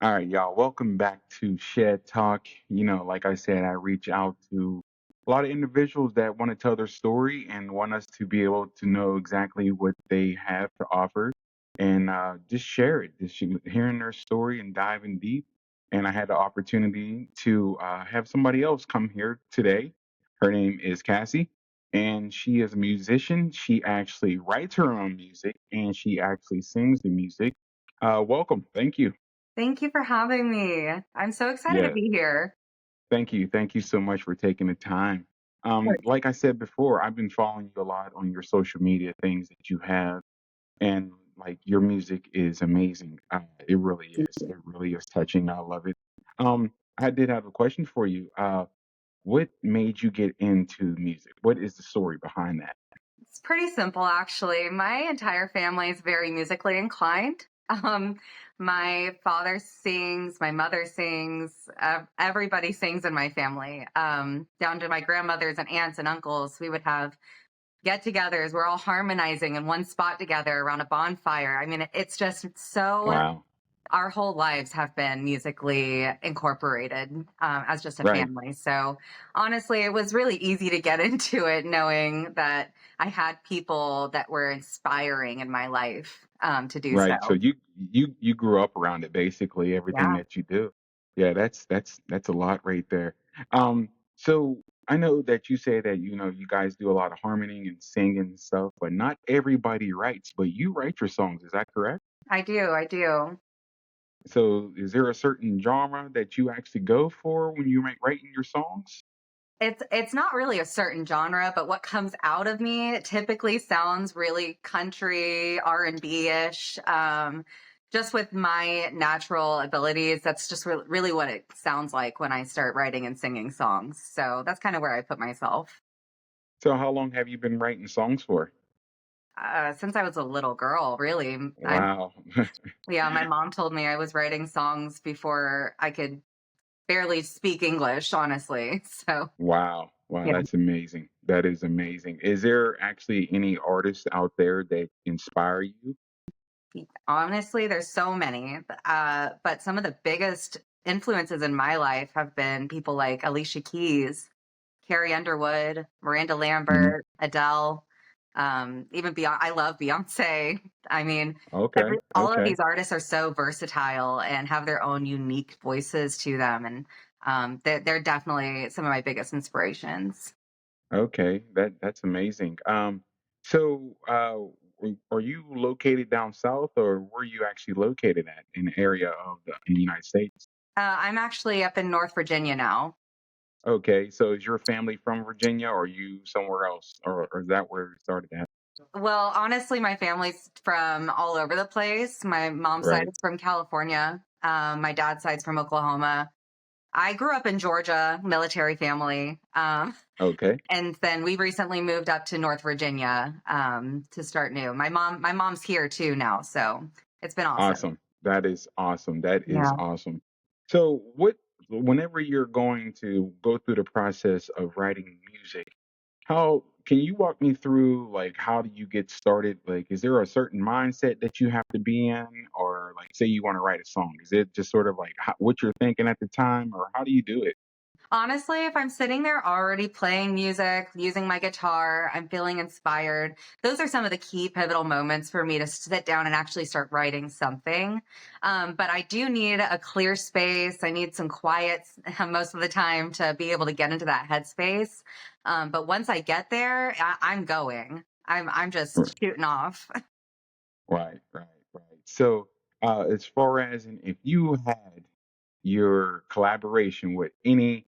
All right, y'all. Welcome back to Shed Talk. Like I said, I reach out to a lot of individuals that want to tell their story and want us to be able to know exactly what they have to offer and just share it, hearing their story and diving deep. And I had the opportunity to have somebody else come here today. Her name is Cassie, and she is a musician. She actually writes her own music and she actually sings the music. Welcome. Thank you. Thank you for having me. I'm so excited to Yeah. be here. Thank you. Thank you so much for taking the time. Like I said before, I've been following you a lot on your social media things that you have, and like your music is amazing. It really is. It really is touching. I love it. I did have a question for you. What made you get into music? What is the story behind that? It's pretty simple, actually. My entire family is very musically inclined. Um, my father sings, my mother sings, everybody sings in my family. Down to my grandmothers and aunts and uncles, we would have get-togethers. We're all harmonizing in one spot together around a bonfire. I mean, it's just so Wow. our whole lives have been musically incorporated as just a Right. family. So honestly, it was really easy to get into it knowing that I had people that were inspiring in my life to do so. Right. So you grew up around it basically everything Yeah. that you do. Yeah, that's a lot right there. So I know that you say that you guys do a lot of harmony and singing and stuff, but not everybody writes, but you write your songs, is that correct? I do. I do. So is there a certain genre that you actually go for when you writing your songs? It's not really a certain genre, but what comes out of me typically sounds really country, R&B-ish. Just with my natural abilities, that's just really what it sounds like when I start writing and singing songs. So that's kind of where I put myself. So how long have you been writing songs for? Since I was a little girl, really. I'm Wow. Yeah, my mom told me I was writing songs before I could barely speak English, honestly. So, Wow. Wow, yeah. that's amazing. That is amazing. Is there actually any artists out there that inspire you? Honestly, there's so many. But some of the biggest influences in my life have been people like Alicia Keys, Carrie Underwood, Miranda Mhm. Lambert, Adele, even Beyonce. I love Beyonce. I mean, Okay, all of okay, these artists are so versatile and have their own unique voices to them. And they're definitely some of my biggest inspirations. okay. That's amazing. So are you located down south, or where are you actually located at in the area of in the United States? I'm actually up in North Virginia now. Okay, so is your family from Virginia, or are you somewhere else, or is that where it started at? Well, honestly, my family's from all over the place. My mom's side Right. is from California. My dad's side's from Oklahoma. I grew up in Georgia, military family. Okay. And then we recently moved up to North Virginia to start new. My mom's here too now, so it's been awesome. Awesome. That is awesome. That is Yeah. awesome. So whenever you're going to go through the process of writing music, how can you walk me through like how do you get started? Like, is there a certain mindset that you have to be in, or like say you want to write a song? Is it just sort of like what you're thinking at the time, or how do you do it? Honestly, if I'm sitting there already playing music, using my guitar, I'm feeling inspired. Those are some of the key pivotal moments for me to sit down and actually start writing something. But I do need a clear space. I need some quiet most of the time to be able to get into that headspace. But once I get there, I'm going. I'm R- just shooting off. Right, right, right. So, as far as if you had your collaboration with any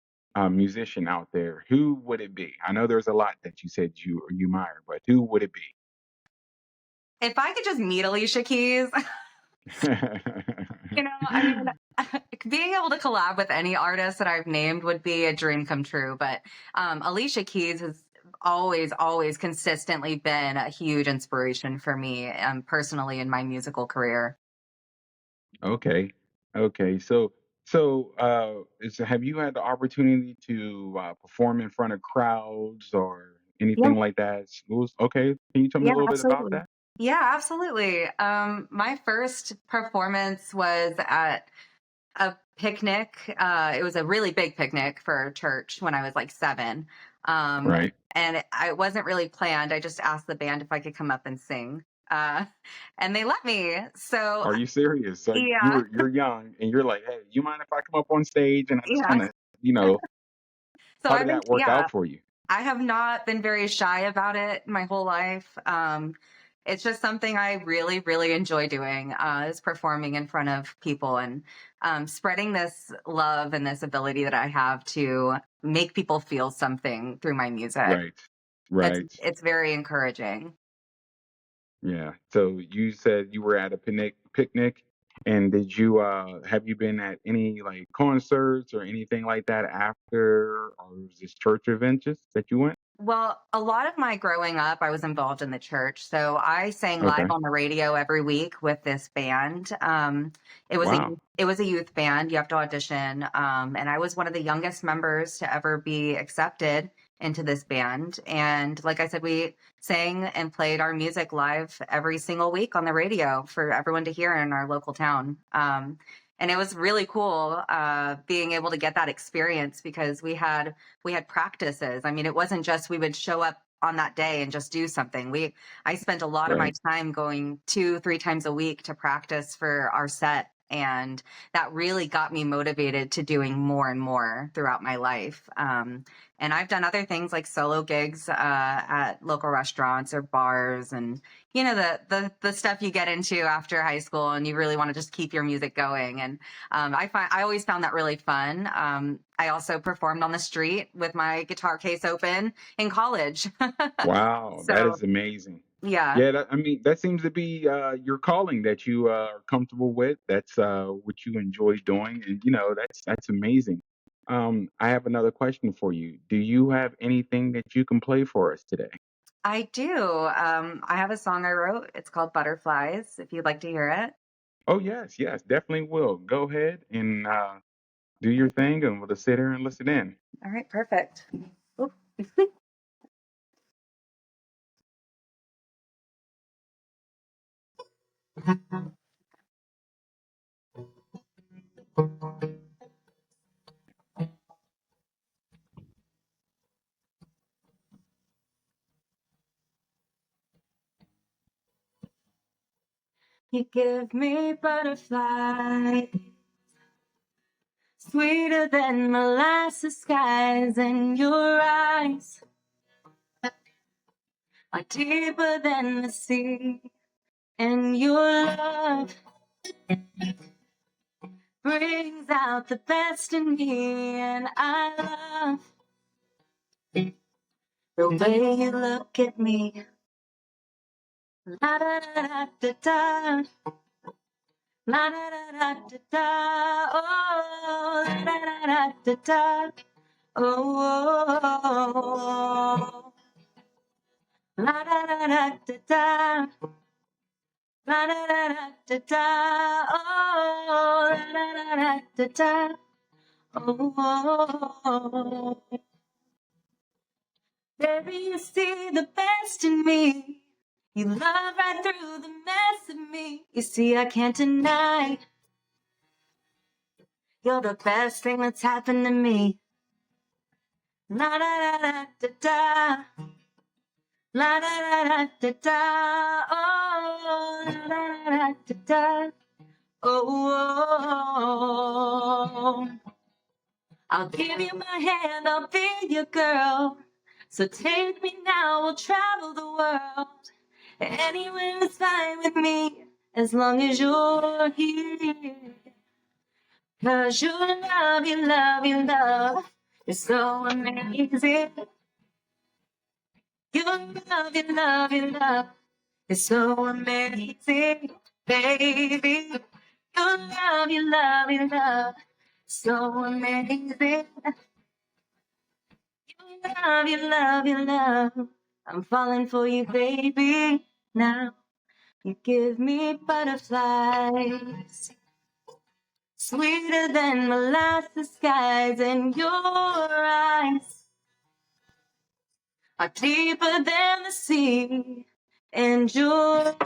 musician out there, who would it be? I know there's a lot that you said you admire, but who would it be? If I could just meet Alicia Keys, I mean, being able to collab with any artist that I've named would be a dream come true. But Alicia Keys has always consistently been a huge inspiration for me personally in my musical career. Okay, okay. So have you had the opportunity to perform in front of crowds or Yeah, anything like that? Schools? Okay, can you tell me yeah, a little bit about absolutely. that? Yeah, absolutely. My first performance was at a picnic. It was a really big picnic for church when I was like 7. Right. And it wasn't really planned. I just asked the band if I could come up and sing. Uh, and they let me. So Are you serious? So yeah, you're young and you're like, hey, you mind if I come up on stage and I just yeah. kind of, you know, So how did that work yeah, out for you? I have not been very shy about it my whole life. It's just something I really, really enjoy doing, is performing in front of people and spreading this love and this ability that I have to make people feel something through my music. Right. Right. It's very encouraging. Yeah. So you said you were at a picnic and did you have you been at any like concerts or anything like that after or was this church events that you went? Well, a lot of my growing up, I was involved in the church. So I sang live Okay. on the radio every week with this band. Wow. It was a youth band. You have to audition, and I was one of the youngest members to ever be accepted into this band. And like I said, we sang and played our music live every single week on the radio for everyone to hear in our local town. And it was really cool being able to get that experience because we had practices. I mean, it wasn't just we would show up on that day and just do something. I spent a lot of my Right. time going 2, 3 times a week to practice for our set. And that really got me motivated to doing more and more throughout my life. And I've done other things like solo gigs at local restaurants or bars, and the stuff you get into after high school, and you really want to just keep your music going. And I always found that really fun. I also performed on the street with my guitar case open in college. Wow, that So is amazing. yeah, Yeah, I mean, that seems to be your calling that you are comfortable with. That's what you enjoy doing, and that's amazing. I have another question for you. Do you have anything that you can play for us today? I do. I have a song I wrote. It's called Butterflies. If you'd like to hear it. Oh yes, yes, definitely will. Go ahead and do your thing, and we'll just sit here and listen in. All right, perfect. Oop. You give me butterflies, sweeter than molasses skies, and your eyes are deeper than the sea, and your love brings out the best in me, and I love the way you look at me. La da da da da, la da da da da, oh, la da da da da, oh, la da da da da, la da da da da, oh, la da da da da, oh. Baby, you see the best in me. You love right through the mess of me. You see, I can't deny you're the best thing that's happened to me. La da da da da, la da da da da, oh, la da da da, oh. I'll give you my hand, I'll be your girl. So take me now, we'll travel the world. Anywhere is fine with me, as long as you're here. 'Cause your love, your love, your love is so amazing. Your love, your love, your love is so amazing, baby. Your love, your love, your love is so amazing. Your love, your love, your love. I'm falling for you, baby. Now you give me butterflies, sweeter than molasses skies, and your eyes are deeper than the sea, and your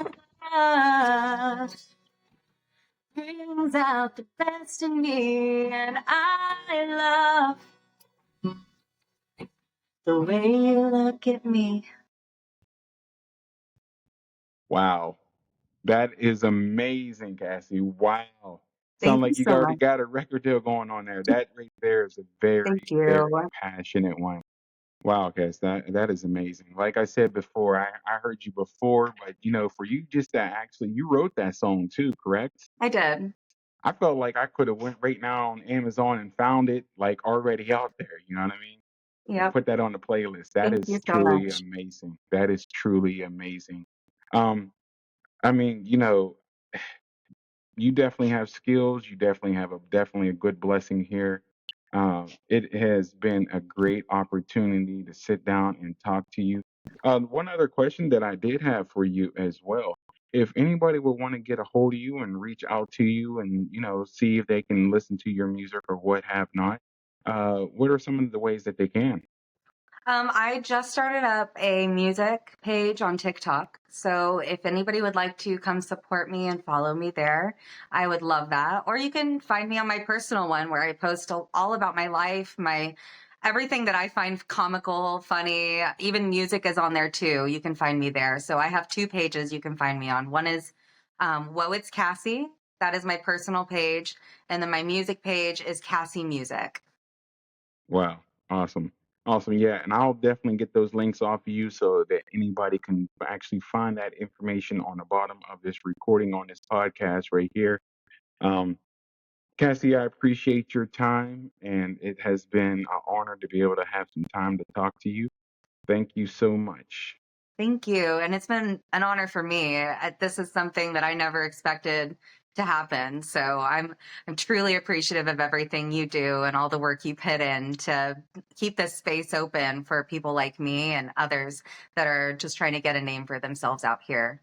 love brings out the best in me, and I love the way you look at me. Wow. That is amazing, Cassie. Wow. Sound Thank you like you so already much. got a record deal going on there. That right there is a Thank very, you. very passionate one. Wow, Cass, that is amazing. Like I said before, I heard you before, but for you just to actually you wrote that song too, correct? I did. I felt like I could have went right now on Amazon and found it like already out there, you know what I mean? And Yep. put that on the playlist. That Thank is you so truly much. amazing. That is truly amazing. Um, I mean, you definitely have skills. You definitely have definitely a good blessing here. It has been a great opportunity to sit down and talk to you. One other question that I did have for you as well. If anybody would want to get a hold of you and reach out to you and see if they can listen to your music or what have not, what are some of the ways that they can? I just started up a music page on TikTok. So if anybody would like to come support me and follow me there, I would love that. Or you can find me on my personal one where I post all about my life, my everything that I find comical, funny, even music is on there too. You can find me there. So I have two pages you can find me on. One is Whoa, It's Cassie. That is my personal page. And then my music page is Cassie Music. Wow. Awesome. Awesome. Yeah. And I'll definitely get those links off of you so that anybody can actually find that information on the bottom of this recording on this podcast right here. Um, Cassie, I appreciate your time, and it has been an honor to be able to have some time to talk to you. Thank you so much. Thank you. And it's been an honor for me. This is something that I never expected to happen. So I'm truly appreciative of everything you do and all the work you put in to keep this space open for people like me and others that are just trying to get a name for themselves out here.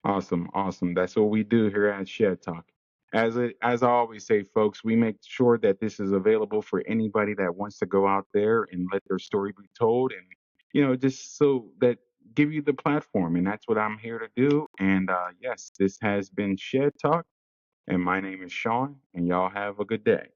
Awesome, awesome. That's what we do here at Shed Talk. As I always say, folks, we make sure that this is available for anybody that wants to go out there and let their story be told, and just so that give you the platform, and that's what I'm here to do. And yes, this has been Shed Talk, and my name is Sean, and y'all have a good day.